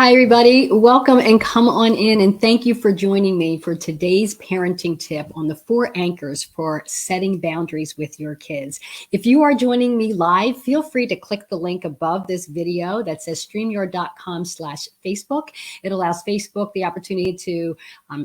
Hi, everybody. Welcome and come on in. And thank you for joining me for today's parenting tip on the 4 anchors for setting boundaries with your kids. If you are joining me live, feel free to click the link above this video that says streamyard.com/Facebook. It allows Facebook the opportunity to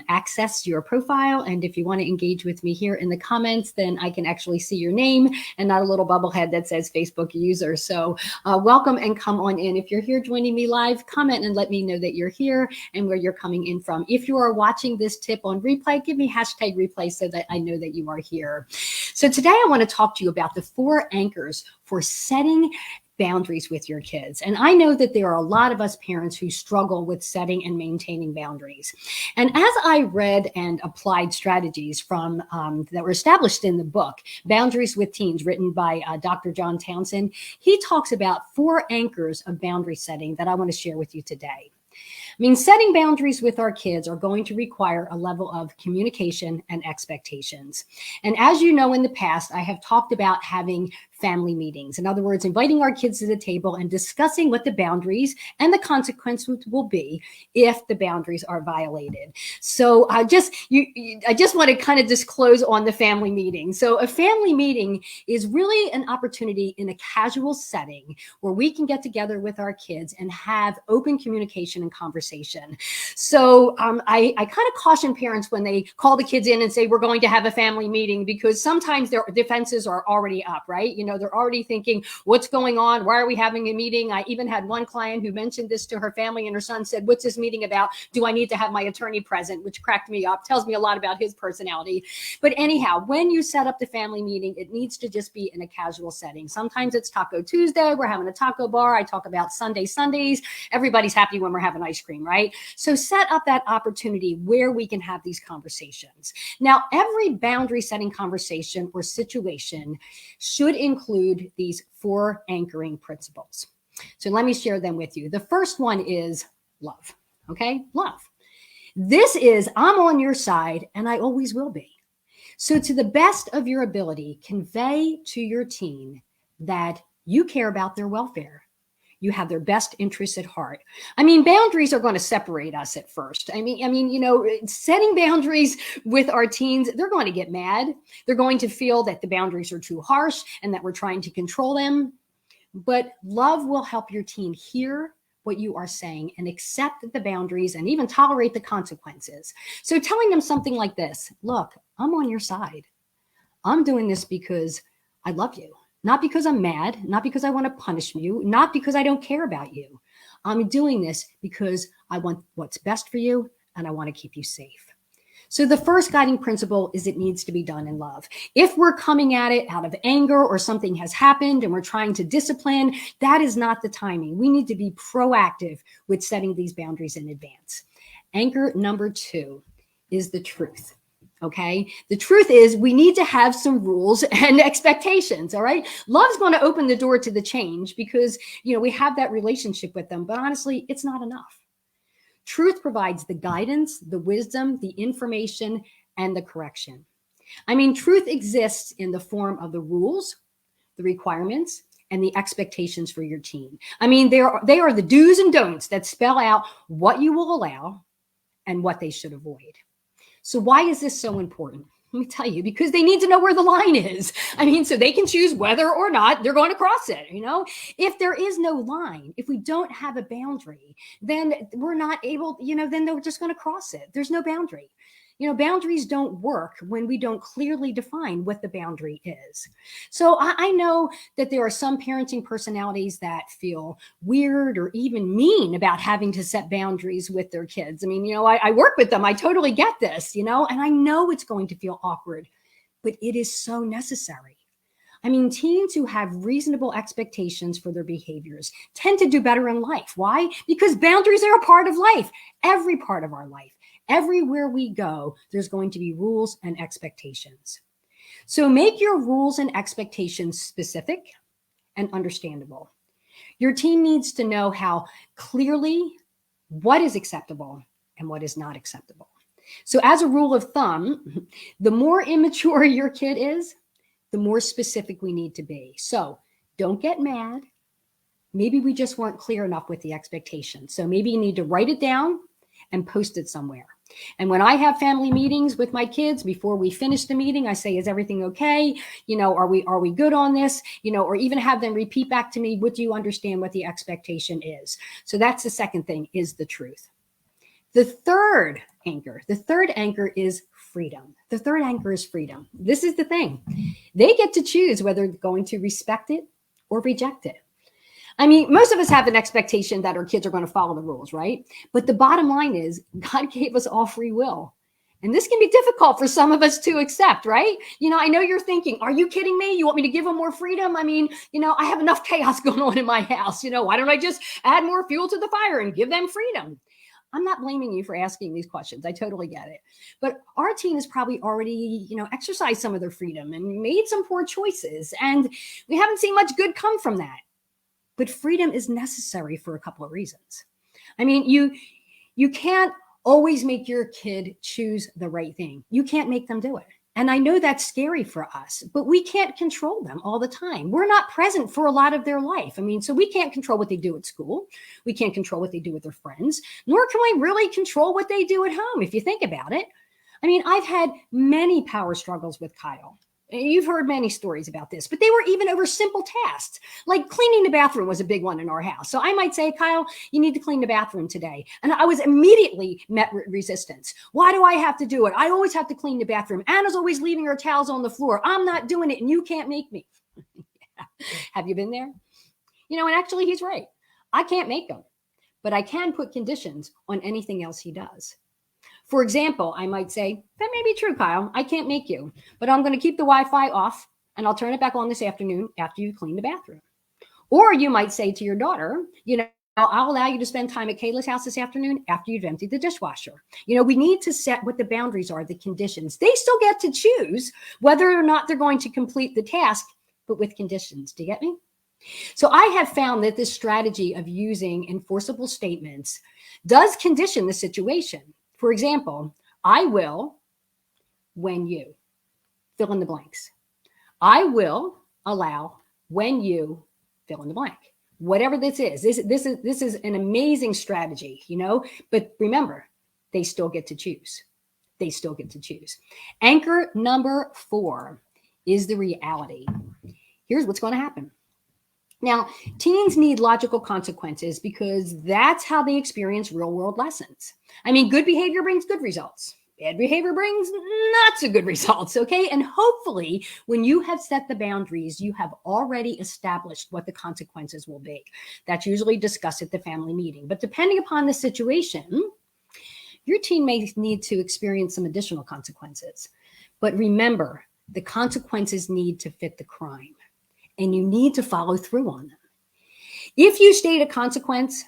access your profile. And if you want to engage with me here in the comments, then I can actually see your name and not a little bubblehead that says Facebook user. So welcome and come on in. If you're here joining me live, comment and let me know that you're here and where you're coming in from. If you are watching this tip on replay, give me #replay so that I know that you are here. So today I want to talk to you about the 4 anchors for setting boundaries with your kids. And I know that there are a lot of us parents who struggle with setting and maintaining boundaries. And as I read and applied strategies from that were established in the book, Boundaries with Teens, written by Dr. John Townsend, he talks about 4 anchors of boundary setting that I want to share with you today. I mean, setting boundaries with our kids are going to require a level of communication and expectations. And as you know, in the past, I have talked about having family meetings. In other words, inviting our kids to the table and discussing what the boundaries and the consequences will be if the boundaries are violated. So I just want to kind of disclose on the family meeting. So a family meeting is really an opportunity in a casual setting where we can get together with our kids and have open communication and conversation. So I kind of caution parents when they call the kids in and say, we're going to have a family meeting, because sometimes their defenses are already up, right? You know, they're already thinking, what's going on? Why are we having a meeting? I even had one client who mentioned this to her family, and her son said, what's this meeting about? Do I need to have my attorney present? Which cracked me up, tells me a lot about his personality. But anyhow, when you set up the family meeting, it needs to just be in a casual setting. Sometimes it's Taco Tuesday. We're having a taco bar. I talk about Sundays. Everybody's happy when we're having ice cream, right? So set up that opportunity where we can have these conversations. Now, every boundary setting conversation or situation should include these 4 anchoring principles. So let me share them with you. The first one is love. Okay, love. This is, I'm on your side and I always will be. So to the best of your ability, convey to your teen that you care about their welfare. You have their best interests at heart. I mean, boundaries are going to separate us at first. I mean, you know, setting boundaries with our teens, they're going to get mad. They're going to feel that the boundaries are too harsh and that we're trying to control them. But love will help your teen hear what you are saying and accept the boundaries and even tolerate the consequences. So telling them something like this: look, I'm on your side. I'm doing this because I love you. Not because I'm mad, not because I want to punish you, not because I don't care about you. I'm doing this because I want what's best for you and I want to keep you safe. So the first guiding principle is it needs to be done in love. If we're coming at it out of anger or something has happened and we're trying to discipline, that is not the timing. We need to be proactive with setting these boundaries in advance. Anchor number 2 is the truth. Okay. The truth is we need to have some rules and expectations. All right. Love's going to open the door to the change because, you know, we have that relationship with them, but honestly, it's not enough. Truth provides the guidance, the wisdom, the information, and the correction. I mean, truth exists in the form of the rules, the requirements, and the expectations for your teen. I mean, they are the do's and don'ts that spell out what you will allow and what they should avoid. So why is this so important? Let me tell you, because they need to know where the line is. I mean, so they can choose whether or not they're going to cross it. You know, if there is no line, if we don't have a boundary, then we're not able, you know, then they're just going to cross it. There's no boundary. You know, boundaries don't work when we don't clearly define what the boundary is. So I know that there are some parenting personalities that feel weird or even mean about having to set boundaries with their kids. I mean, you know, I work with them. I totally get this, you know, and I know it's going to feel awkward, but it is so necessary. I mean, teens who have reasonable expectations for their behaviors tend to do better in life. Why? Because boundaries are a part of life, every part of our life. Everywhere we go, there's going to be rules and expectations. So make your rules and expectations specific and understandable. Your teen needs to know how clearly what is acceptable and what is not acceptable. So as a rule of thumb, the more immature your kid is, the more specific we need to be. So don't get mad. maybe we just weren't clear enough with the expectation. So maybe you need to write it down and post it somewhere. And when I have family meetings with my kids, before we finish the meeting, I say, is everything okay? Are we good on this? Or even have them repeat back to me, would you understand what the expectation is? So that's the second thing, is the truth. The third anchor is freedom. The third anchor is freedom. This is the thing. They get to choose whether they're going to respect it or reject it. I mean, most of us have an expectation that our kids are going to follow the rules, right? But the bottom line is God gave us all free will. And this can be difficult for some of us to accept, right? I know you're thinking, are you kidding me? You want me to give them more freedom? I mean, I have enough chaos going on in my house. Why don't I just add more fuel to the fire and give them freedom? I'm not blaming you for asking these questions. I totally get it. But our teen has probably already, exercised some of their freedom and made some poor choices. And we haven't seen much good come from that. But freedom is necessary for a couple of reasons. I mean, you can't always make your kid choose the right thing. You can't make them do it. And I know that's scary for us, but we can't control them all the time. We're not present for a lot of their life. I mean, so we can't control what they do at school. We can't control what they do with their friends, nor can we really control what they do at home, if you think about it. I mean, I've had many power struggles with Kyle. You've heard many stories about this, but they were even over simple tasks. Like cleaning the bathroom was a big one in our house. So I might say, Kyle, you need to clean the bathroom today. And I was immediately met with resistance. Why do I have to do it? I always have to clean the bathroom. Anna's always leaving her towels on the floor. I'm not doing it, and you can't make me. Have you been there? And actually he's right. I can't make him, but I can put conditions on anything else he does. For example, I might say, that may be true, Kyle. I can't make you, but I'm going to keep the Wi-Fi off and I'll turn it back on this afternoon after you clean the bathroom. Or you might say to your daughter, I'll allow you to spend time at Kayla's house this afternoon after you've emptied the dishwasher. We need to set what the boundaries are, the conditions. They still get to choose whether or not they're going to complete the task, but with conditions. Do you get me? So I have found that this strategy of using enforceable statements does condition the situation. For example, I will when you fill in the blanks. I will allow when you fill in the blank. Whatever this is, this is an amazing strategy, but remember, they still get to choose. They still get to choose. Anchor number 4 is the reality. Here's what's going to happen. Now, teens need logical consequences because that's how they experience real-world lessons. I mean, good behavior brings good results. Bad behavior brings not so good results, okay? And hopefully, when you have set the boundaries, you have already established what the consequences will be. That's usually discussed at the family meeting. But depending upon the situation, your teen may need to experience some additional consequences. But remember, the consequences need to fit the crime. And you need to follow through on them. If you state a consequence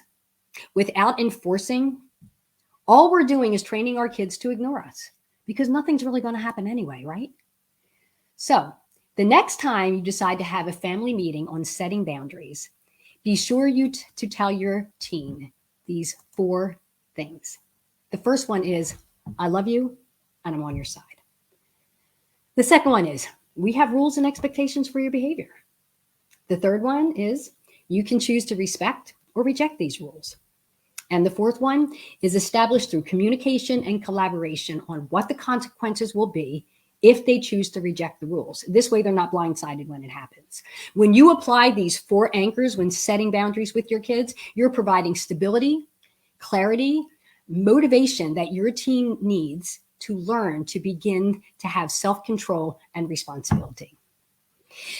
without enforcing, all we're doing is training our kids to ignore us because nothing's really going to happen anyway, right? So the next time you decide to have a family meeting on setting boundaries, be sure to tell your teen these 4 things. The first one is, I love you and I'm on your side. The second one is, we have rules and expectations for your behavior. The third one is you can choose to respect or reject these rules. And the fourth one is established through communication and collaboration on what the consequences will be if they choose to reject the rules. This way, they're not blindsided when it happens. When you apply these 4 anchors when setting boundaries with your kids, you're providing stability, clarity, motivation that your teen needs to learn to begin to have self-control and responsibility.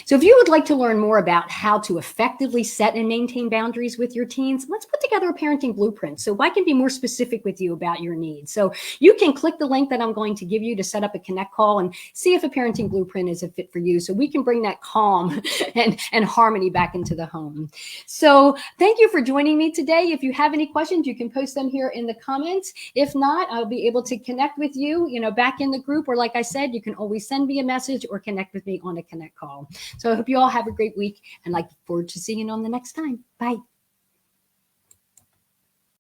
So if you would like to learn more about how to effectively set and maintain boundaries with your teens, let's put together a parenting blueprint so I can be more specific with you about your needs. So you can click the link that I'm going to give you to set up a connect call and see if a parenting blueprint is a fit for you so we can bring that calm and harmony back into the home. So thank you for joining me today. If you have any questions, you can post them here in the comments. If not, I'll be able to connect with you, back in the group, or like I said, you can always send me a message or connect with me on a connect call. So I hope you all have a great week and look forward to seeing you on the next time. Bye.